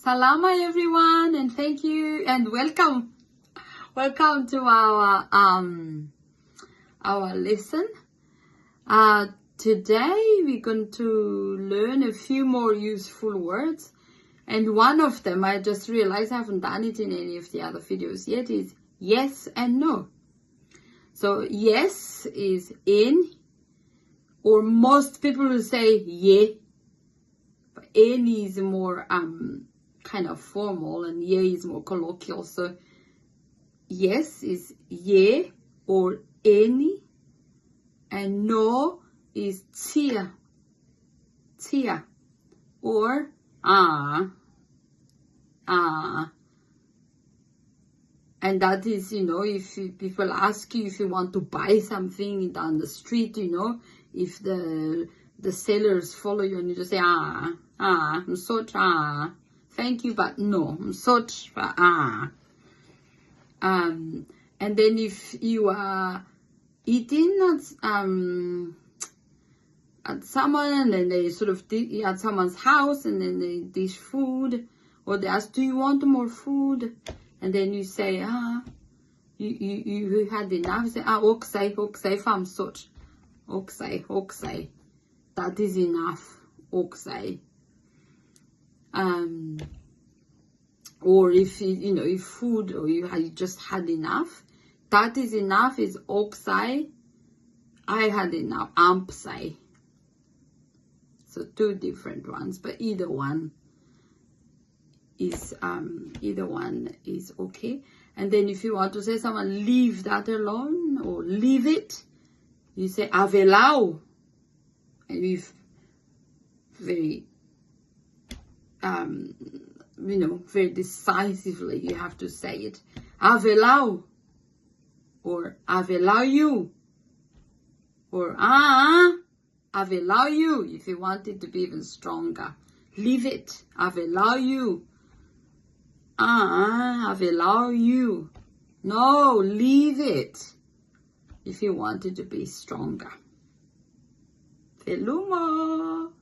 Salama everyone, and thank you and welcome. Welcome to our lesson. Today we're going to learn a few more useful words, and one of them I just realized I haven't done it in any of the other videos yet is yes and no. So yes is in, or most people will say yeah, but in is more kind of formal and yeah is more colloquial. So yes is yeah or any, and no is tsia or and that is, if people ask you if you want to buy something down the street, if the sellers follow you and you just say I'm sorry, thank you, but no, I'm sorry, and then if you are eating at someone, and then they sort of at someone's house, and then they dish food, or they ask, do you want more food? And then you say, you had enough. You say, oksai, fam sot. Oksai. That is enough. Oksai. Or if, if food, or you just had enough, that is enough is oksai. I had enough. Ampsai. So two different ones, but either one is okay. And then if you want to say someone leave that alone or leave it, you say Avelao, and if very very decisively you have to say it, Avelao, or Avelao you, or Avelao you, if you want it to be even stronger. Leave it, Avelao you. Avelao you. No, leave it, if you want it to be stronger. Velumo.